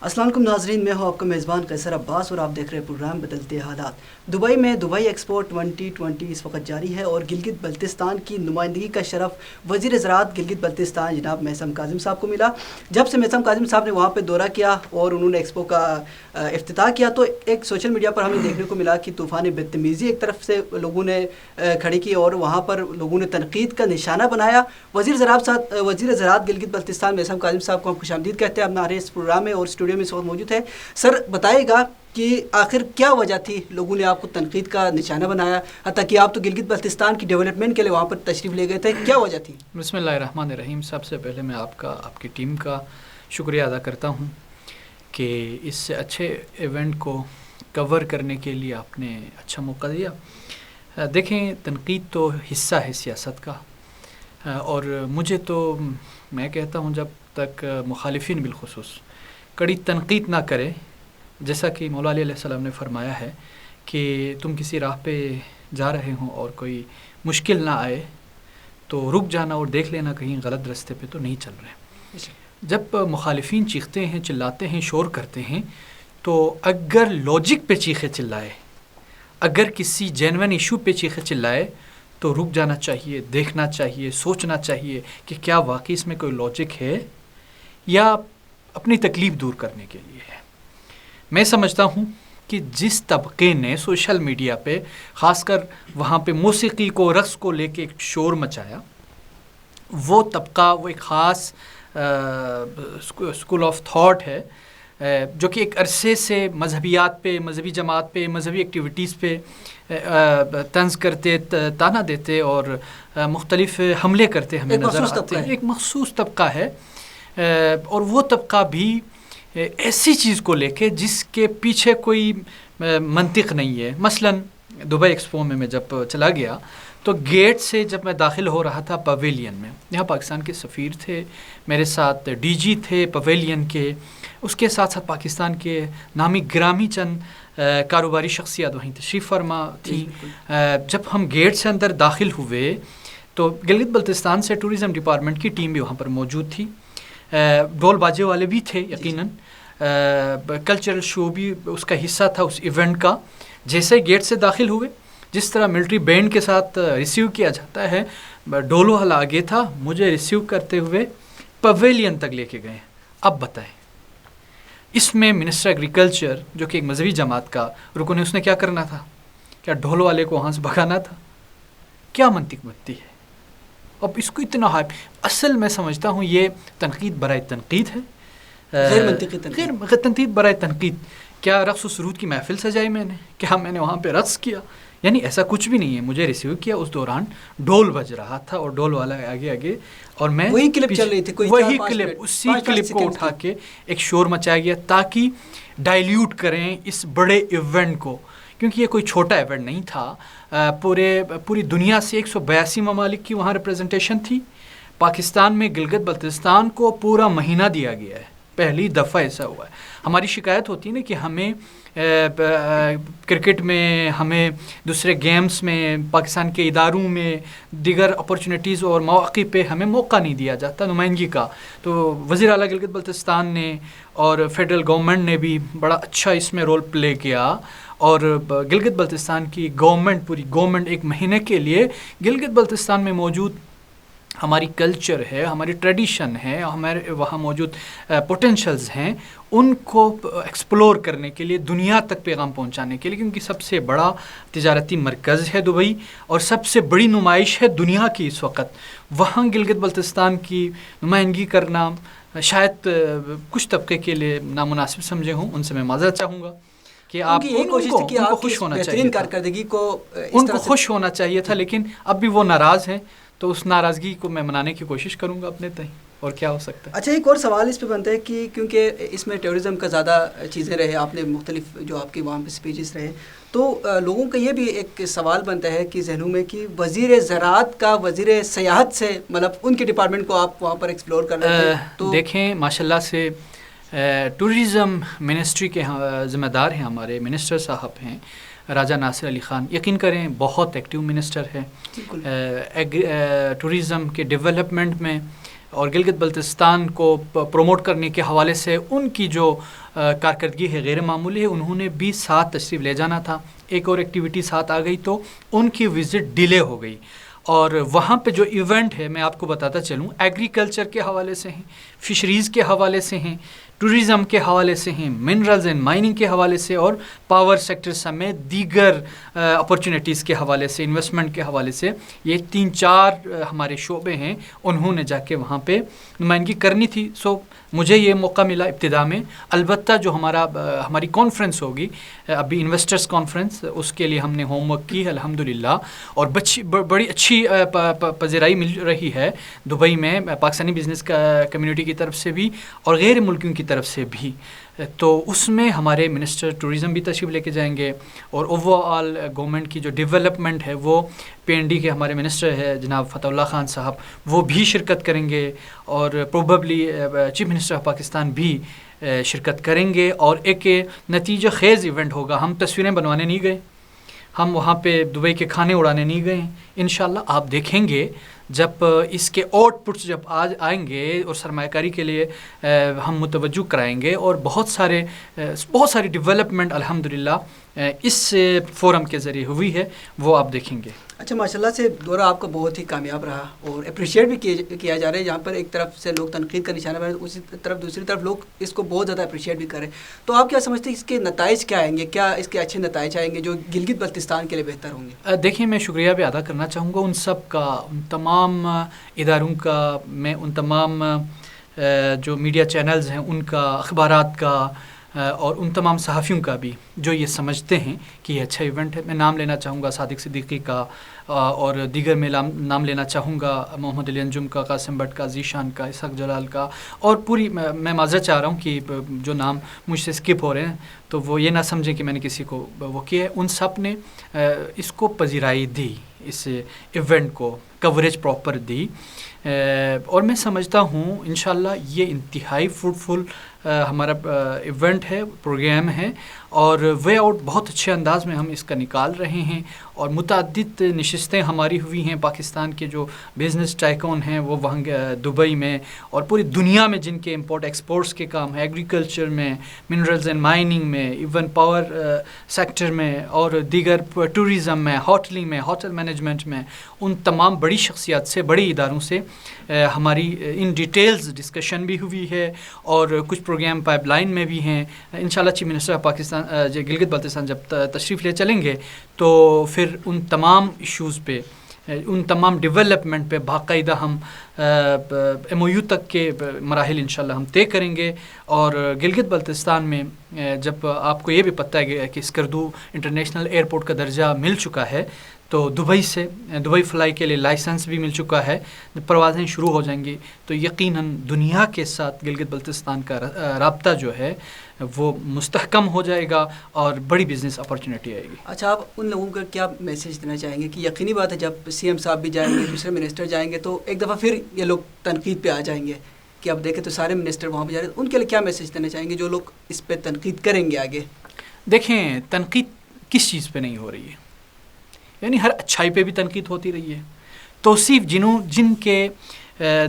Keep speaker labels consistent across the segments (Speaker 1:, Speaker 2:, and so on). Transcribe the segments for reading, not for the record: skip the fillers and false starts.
Speaker 1: السلام علیکم ناظرین، میں ہوں آپ کا میزبان قیصر عباس اور آپ دیکھ رہے ہیں پروگرام بدلتے حالات۔ دبئی میں دبئی ایکسپو 2020 اس وقت جاری ہے اور گلگت بلتستان کی نمائندگی کا شرف وزیر زراعت گلگت بلتستان جناب میثم کاظم صاحب کو ملا۔ جب سے میثم کاظم صاحب نے وہاں پہ دورہ کیا اور انہوں نے ایکسپو کا افتتاح کیا تو ایک سوشل میڈیا پر ہمیں دیکھنے کو ملا کہ طوفان بدتمیزی ایک طرف سے لوگوں نے کھڑی کی اور وہاں پر لوگوں نے تنقید کا نشانہ بنایا۔ وزیر زراعت گلگت بلتستان میثم کاظم صاحب کو ہم خوش آمدید کہتے ہیں ہمارے اس پروگرام میں، اور اسٹوڈیو میں اس وقت موجود ہے۔ سر بتائے گا کہ آخر کیا وجہ تھی لوگوں نے آپ کو تنقید کا نشانہ بنایا، حتیٰ کہ آپ تو گلگت بلتستان کی ڈیولپمنٹ کے لیے وہاں پر تشریف لے گئے تھے، کیا وجہ تھی؟
Speaker 2: بسم اللہ الرحمن الرحیم۔ سب سے پہلے میں آپ کی ٹیم کا شکریہ ادا کرتا ہوں کہ اس اچھے ایونٹ کو کور کرنے کے لیے آپ نے اچھا موقع دیا۔ دیکھیں، تنقید تو حصہ ہے سیاست کا، اور مجھے تو میں کہتا ہوں جب تک مخالفین بالخصوص کڑی تنقید نہ کرے، جیسا کہ مولا علیہ السلام نے فرمایا ہے کہ تم کسی راہ پہ جا رہے ہوں اور کوئی مشکل نہ آئے تو رک جانا اور دیکھ لینا کہیں غلط راستے پہ تو نہیں چل رہے۔ جب مخالفین چیختے ہیں، چلاتے ہیں، شور کرتے ہیں، تو اگر لاجک پہ چیخے چلائے، اگر کسی جینوین ایشو پہ چیخے چلائے تو رک جانا چاہیے، دیکھنا چاہیے، سوچنا چاہیے کہ کیا واقعی اس میں کوئی لاجک ہے یا اپنی تکلیف دور کرنے کے لیے ہے۔ میں سمجھتا ہوں کہ جس طبقے نے سوشل میڈیا پہ خاص کر وہاں پہ موسیقی کو، رقص کو لے کے ایک شور مچایا، وہ طبقہ، وہ ایک خاص اسکول آف تھاٹ ہے جو کہ ایک عرصے سے مذہبیات پہ، مذہبی جماعت پہ، مذہبی ایکٹیویٹیز پہ طنز کرتے، تانا دیتے اور مختلف حملے کرتے ہمیں نظر آتے ہیں۔ ایک مخصوص طبقہ ہے، اور وہ طبقہ بھی ایسی چیز کو لے کے جس کے پیچھے کوئی منطق نہیں ہے۔ مثلا دبئی ایکسپو میں جب چلا گیا تو گیٹ سے جب میں داخل ہو رہا تھا پویلین میں، یہاں پاکستان کے سفیر تھے میرے ساتھ، ڈی جی تھے پویلین کے، اس کے ساتھ ساتھ پاکستان کے نامی گرامی چند کاروباری شخصیات وہیں تشریف فرما تھی۔ جب ہم گیٹ سے اندر داخل ہوئے تو گلگت بلتستان سے ٹورزم ڈپارٹمنٹ کی ٹیم بھی وہاں پر موجود تھی، ڈول باجے والے بھی تھے یقیناً، کلچرل شو بھی اس کا حصہ تھا اس ایونٹ کا۔ جیسے گیٹ سے داخل ہوئے، جس طرح ملٹری بینڈ کے ساتھ ریسیو کیا جاتا ہے، ڈول والا آگے تھا، مجھے ریسیو کرتے ہوئے پویلین تک لے کے گئے۔ اب بتائیں، اس میں منسٹر ایگریکلچر جو کہ ایک مذہبی جماعت کا رکن ہے، اس نے کیا کرنا تھا؟ کیا ڈھول والے کو وہاں سے بھگانا تھا؟ کیا منطق بنتی ہے؟ اب اس کو اتنا ہائپ، اصل میں سمجھتا ہوں یہ تنقید برائے تنقید ہے،
Speaker 1: غیر منطقی
Speaker 2: تنقید برائے تنقید۔ کیا رقص و سرود کی محفل سجائی میں نے؟ کیا میں نے وہاں پہ رقص کیا؟ یعنی ایسا کچھ بھی نہیں ہے۔ مجھے ریسیو کیا، اس دوران ڈھول بج رہا تھا اور ڈھول والا آگے اور میں
Speaker 1: وہی کلپ چل رہی تھی،
Speaker 2: وہی کلپ، اسی کلپ کو اٹھا کے ایک شور مچایا گیا تاکہ ڈائلیوٹ کریں اس بڑے ایونٹ کو، کیونکہ یہ کوئی چھوٹا ایونٹ نہیں تھا۔ پوری دنیا سے 182 ممالک کی وہاں ریپریزنٹیشن تھی۔ پاکستان میں گلگت بلتستان کو پورا مہینہ دیا گیا ہے، پہلی دفعہ ایسا ہوا ہے۔ ہماری شکایت ہوتی ہے نا کہ ہمیں کرکٹ میں، ہمیں دوسرے گیمز میں، پاکستان کے اداروں میں، دیگر اپرچونیٹیز اور مواقع پہ ہمیں موقع نہیں دیا جاتا نمائندگی کا۔ تو وزیر اعلیٰ گلگت بلتستان نے اور فیڈرل گورنمنٹ نے بھی بڑا اچھا اس میں رول پلے کیا، اور گلگت بلتستان کی گورنمنٹ، پوری گورنمنٹ ایک مہینے کے لیے گلگت بلتستان میں موجود ہماری کلچر ہے، ہماری ٹریڈیشن ہے، ہمارے وہاں موجود پوٹینشلز ہیں، ان کو ایکسپلور کرنے کے لیے، دنیا تک پیغام پہنچانے کے لیے، کیونکہ سب سے بڑا تجارتی مرکز ہے دبئی اور سب سے بڑی نمائش ہے دنیا کی اس وقت۔ وہاں گلگت بلتستان کی نمائندگی کرنا شاید کچھ طبقے کے لیے نامناسب سمجھے ہوں، ان سے میں معذرت چاہوں گا کہ آپ ان کو خوش ہونا چاہیے تھا، ان کو خوش ہونا چاہیے تھا، لیکن اب بھی وہ ناراض ہیں، تو اس ناراضگی کو میں منانے کی کوشش کروں گا اپنے تئیں، اور کیا ہو سکتا ہے۔
Speaker 1: اچھا، ایک اور سوال اس پہ بنتا ہے کہ کیونکہ اس میں ٹیورزم کا زیادہ چیزیں رہے، آپ نے مختلف جو آپ کے وہاں پہ سپیچز رہے، تو لوگوں کا یہ بھی ایک سوال بنتا ہے کہ ذہنوں میں کہ وزیر زراعت کا وزیر سیاحت سے، مطلب ان کے ڈپارٹمنٹ کو آپ وہاں پر ایکسپلور کر رہے تھے، تو
Speaker 2: دیکھیں ماشاءاللہ سے ٹورزم منسٹری کے ذمہ دار ہیں، ہمارے منسٹر صاحب ہیں راجہ ناصر علی خان، یقین کریں بہت ایکٹیو منسٹر ہے ٹورزم کے ڈیولپمنٹ میں، اور گلگت بلتستان کو پروموٹ کرنے کے حوالے سے ان کی جو کارکردگی ہے غیر معمولی ہے. انہوں نے بھی ساتھ تشریف لے جانا تھا, ایک اور ایکٹیویٹی ساتھ آ گئی تو ان کی وزٹ ڈیلے ہو گئی. اور وہاں پہ جو ایونٹ ہے میں آپ کو بتاتا چلوں, ایگریکلچر کے حوالے سے ہیں, فشریز کے حوالے سے ہیں, ٹوریزم کے حوالے سے ہیں, منرلز اینڈ مائننگ کے حوالے سے, اور پاور سیکٹر سمیت دیگر اپرچونیٹیز کے حوالے سے, انویسٹمنٹ کے حوالے سے. یہ 3-4 ہمارے شعبے ہیں, انہوں نے جا کے وہاں پہ نمائندگی کرنی تھی. سو مجھے یہ موقع ملا ابتدا میں. البتہ جو ہماری کانفرنس ہوگی ابھی انویسٹرز کانفرنس, اس کے لیے ہم نے ہوم ورک کی ہے الحمدللہ, اور بڑی اچھی پذیرائی مل رہی ہے دبئی میں پاکستانی بزنس کمیونٹی کی طرف سے بھی اور غیر ملکیوں کی طرف سے بھی. تو اس میں ہمارے منسٹر ٹوریزم بھی تشریف لے کے جائیں گے, اور اوور آل گورنمنٹ کی جو ڈیولپمنٹ ہے وہ PND کے ہمارے منسٹر ہے جناب فتح اللہ خان صاحب, وہ بھی شرکت کریں گے, اور probably chief minister of Pakistan بھی شرکت کریں گے. اور ایک نتیجہ خیز ایونٹ ہوگا. ہم تصویریں بنوانے نہیں گئے, ہم وہاں پہ دبئی کے کھانے اڑانے نہیں گئے. انشاءاللہ آپ دیکھیں گے جب اس کے آؤٹ پٹس جب آج آئیں گے, اور سرمایہ کاری کے لیے ہم متوجہ کرائیں گے, اور بہت ساری ڈیولپمنٹ الحمدللہ اس فورم کے ذریعے ہوئی ہے, وہ آپ دیکھیں گے.
Speaker 1: اچھا, ماشاءاللہ سے دورہ آپ کا بہت ہی کامیاب رہا, اور اپریشیٹ بھی کیا جا رہا ہے. جہاں پر ایک طرف سے لوگ تنقید کا نشانہ بنا, اسی طرف دوسری طرف لوگ اس کو بہت زیادہ اپریشیٹ بھی کریں. تو آپ کیا سمجھتے ہیں اس کے نتائج کیا آئیں گے؟ کیا اس کے اچھے نتائج آئیں گے جو گلگت بلتستان کے لیے بہتر ہوں گے؟
Speaker 2: دیکھیں, میں شکریہ بھی ادا کرنا چاہوں گا ان سب کا, ان تمام اداروں کا, میں ان تمام جو میڈیا چینلز ہیں ان کا, اخبارات کا, اور ان تمام صحافیوں کا بھی جو یہ سمجھتے ہیں کہ یہ اچھا ایونٹ ہے. میں نام لینا چاہوں گا صادق صدیقی کا, اور دیگر میں نام لینا چاہوں گا محمد علی انجم کا, قاسم بٹ کا, ذیشان کا, اسحاق جلال کا, اور پوری میں معذرت چاہ رہا ہوں کہ جو نام مجھ سے اسکپ ہو رہے ہیں تو وہ یہ نہ سمجھیں کہ میں نے کسی کو وہ کیا ہے. ان سب نے اس کو پذیرائی دی, اس ایونٹ کو کوریج پراپر دی, اور میں سمجھتا ہوں انشاءاللہ یہ انتہائی فروٹفل ہمارا ایونٹ ہے, پروگرام ہے, اور وے آؤٹ بہت اچھے انداز میں ہم اس کا نکال رہے ہیں. اور متعدد نشستیں ہماری ہوئی ہیں, پاکستان کے جو بزنس ٹائکون ہیں وہ وہاں دبئی میں, اور پوری دنیا میں جن کے امپورٹ ایکسپورٹس کے کام ہیں, ایگریکلچر میں, منرلز اینڈ مائننگ میں, ایون پاور سیکٹر میں, اور دیگر ٹوریزم میں, ہوٹلنگ میں, ہوٹل مینجمنٹ میں, ان تمام بڑی شخصیات سے, بڑے اداروں سے ہماری ان ڈیٹیلز ڈسکشن بھی ہوئی ہے, اور کچھ پروگرام پائپ لائن میں بھی ہیں. انشاءاللہ chief minister of Pakistan Gilgit Baltistan جب تشریف لے چلیں گے تو پھر ان تمام ایشوز پہ, ان تمام ڈیولپمنٹ پہ باقاعدہ ہم MOU تک کے مراحل انشاءاللہ ہم طے کریں گے. اور گلگت بلتستان میں جب آپ کو یہ بھی پتہ ہے کہ اسکردو انٹرنیشنل ایئرپورٹ کا درجہ مل چکا ہے, تو دبئی فلائی کے لیے لائسنس بھی مل چکا ہے, پروازیں شروع ہو جائیں گی, تو یقیناً دنیا کے ساتھ گلگت بلتستان کا رابطہ جو ہے وہ مستحکم ہو جائے گا, اور بڑی بزنس اپرچونیٹی آئے گی.
Speaker 1: اچھا, آپ ان لوگوں کا کیا میسیج دینا چاہیں گے کہ یقینی بات ہے جب CM صاحب بھی جائیں گے, دوسرے منسٹر جائیں گے, تو ایک دفعہ پھر یہ لوگ تنقید پہ آ جائیں گے کہ اب دیکھیں تو سارے منسٹر وہاں پہ جا رہے ہیں, ان کے لیے کیا میسیج دینا چاہیں گے جو لوگ اس پہ تنقید کریں گے آگے؟
Speaker 2: دیکھیں, تنقید کس چیز پہ نہیں ہو رہی ہے, یعنی ہر اچھائی پہ بھی تنقید ہوتی رہی ہے. توصیف جن کے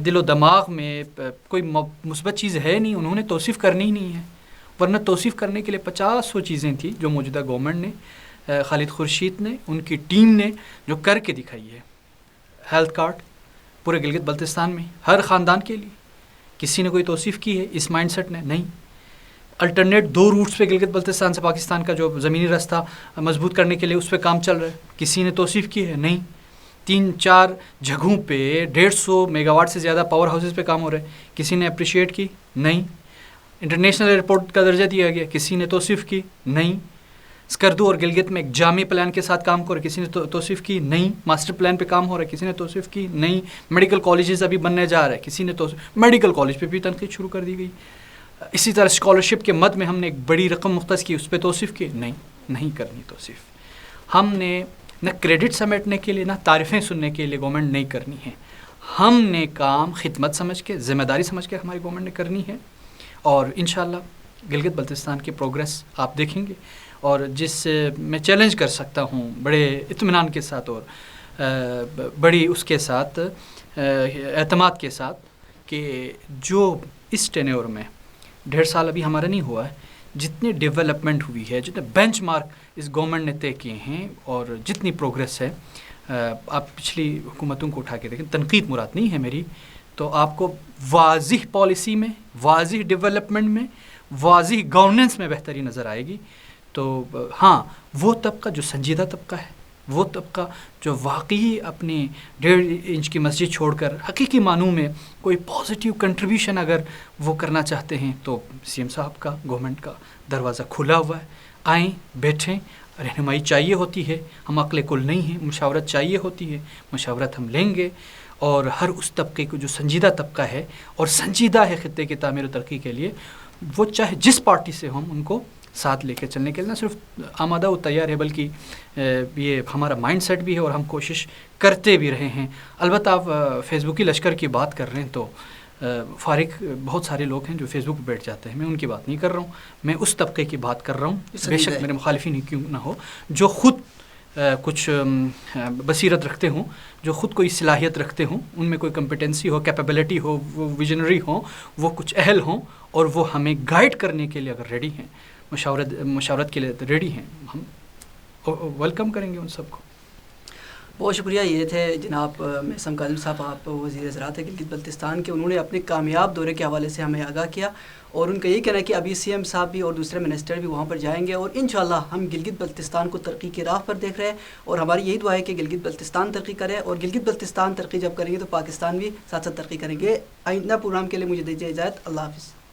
Speaker 2: دل و دماغ میں کوئی مثبت چیز ہے نہیں, انہوں نے توصیف کرنی ہی نہیں ہے, ورنہ توصیف کرنے کے لیے 50 چیزیں تھیں جو موجودہ گورنمنٹ نے, خالد خورشید نے, ان کی ٹیم نے جو کر کے دکھائی ہے. ہیلتھ کارڈ پورے گلگت بلتستان میں ہر خاندان کے لیے, کسی نے کوئی توصیف کی ہے اس مائنڈ سیٹ نے؟ نہیں. الٹرنیٹ 2 روٹس پہ گلگت بلتستان سے پاکستان کا جو زمینی راستہ مضبوط کرنے کے لیے اس پہ کام چل رہا ہے, کسی نے توصیف کی ہے؟ نہیں. 3-4 جگہوں پہ 150 میگا واٹ سے زیادہ پاور ہاؤسز پہ کام ہو رہا ہے, کسی نے اپریشیٹ کی؟ نہیں. انٹرنیشنل ایئرپورٹ کا درجہ دیا گیا, کسی نے توصیف کی؟ نہیں. اسکردو اور گلگت میں ایک جامع پلان کے ساتھ کام کر, کسی نے توصیف کی؟ نہیں. ماسٹر پلان پہ کام ہو رہا ہے, کسی نے توصیف کی؟ نہیں. میڈیکل کالجز ابھی بننے جا رہا ہے, کسی نے میڈیکل کالج پہ بھی تنقید شروع کر دی گئی. اسی طرح اسکالرشپ کے مد میں ہم نے ایک بڑی رقم مختص کی, اس پہ توصیف کی؟ نہیں کرنی توصیف. ہم نے نہ کریڈٹ سمیٹنے کے لیے نہ تعریفیں سننے کے لیے گورنمنٹ نہیں کرنی ہے, ہم نے کام خدمت سمجھ کے, ذمہ داری سمجھ کے ہماری گورنمنٹ نے کرنی ہے. اور انشاءاللہ گلگت بلتستان کی پروگریس آپ دیکھیں گے, اور جس میں چیلنج کر سکتا ہوں بڑے اطمینان کے ساتھ اور بڑی اس کے ساتھ اعتماد کے ساتھ کہ جو اس ٹینیور میں 1.5 سال ابھی ہمارا نہیں ہوا ہے، جتنی ڈیولپمنٹ ہوئی ہے، جتنے بینچ مارک اس گورنمنٹ نے طے کیے ہیں اور جتنی پروگریس ہے، آپ پچھلی حکومتوں کو اٹھا کے دیکھیں، تنقید مراد نہیں ہے میری، تو آپ کو واضح پالیسی میں، واضح ڈیولپمنٹ میں، واضح گورننس میں بہتری نظر آئے گی. تو ہاں، وہ طبقہ جو سنجیدہ طبقہ ہے، وہ طبقہ جو واقعی اپنی 1.5 انچ کی مسجد چھوڑ کر حقیقی معنوں میں کوئی پازیٹیو کنٹریبیوشن اگر وہ کرنا چاہتے ہیں، تو سی ایم صاحب کا، گورنمنٹ کا دروازہ کھلا ہوا ہے. آئیں، بیٹھیں، رہنمائی چاہیے ہوتی ہے، ہم عقل کل نہیں ہیں، مشاورت چاہیے ہوتی ہے، مشاورت ہم لیں گے. اور ہر اس طبقے کو جو سنجیدہ طبقہ ہے اور سنجیدہ ہے خطے کی تعمیر و ترقی کے لیے، وہ چاہے جس پارٹی سے ہم ان کو ساتھ لے کے چلنے کے لیے نہ صرف آمادہ و تیار ہے، بلکہ یہ ہمارا مائنڈ سیٹ بھی ہے اور ہم کوشش کرتے بھی رہے ہیں. البتہ آپ فیس بک کی لشکر کی بات کر رہے ہیں، تو فارغ بہت سارے لوگ ہیں جو فیس بک پہ بیٹھ جاتے ہیں، میں ان کی بات نہیں کر رہا ہوں، میں اس طبقے کی بات کر رہا ہوں، بے شک میرے مخالفین ہی کیوں نہ ہو، جو خود کچھ بصیرت رکھتے ہوں، جو خود کوئی صلاحیت رکھتے ہوں، ان میں کوئی کمپیٹنسی ہو، کیپیبلٹی ہو، وہ ویژنری ہوں، وہ کچھ اہل ہوں، اور وہ ہمیں گائیڈ کرنے کے لیے اگر ریڈی ہیں، مشاورت کے لیے ریڈی ہیں، ہم ویلکم کریں گے ان سب کو.
Speaker 1: بہت شکریہ. یہ تھے جناب میثم کاظم صاحب، آپ وزیر زراعت گلگت بلتستان کے. انہوں نے اپنے کامیاب دورے کے حوالے سے ہمیں آگاہ کیا، اور ان کا یہی کہنا ہے کہ ابھی سی ایم صاحب بھی اور دوسرے منسٹر بھی وہاں پر جائیں گے، اور انشاءاللہ ہم گلگت بلتستان کو ترقی کی راہ پر دیکھ رہے ہیں، اور ہماری یہی دعا ہے کہ گلگت بلتستان ترقی کرے، اور گلگت بلتستان ترقی جب کریں گے تو پاکستان بھی ساتھ ساتھ ترقی کریں گے. آئندہ پروگرام کے لیے مجھے دیجیے اجازت. اللہ حافظ.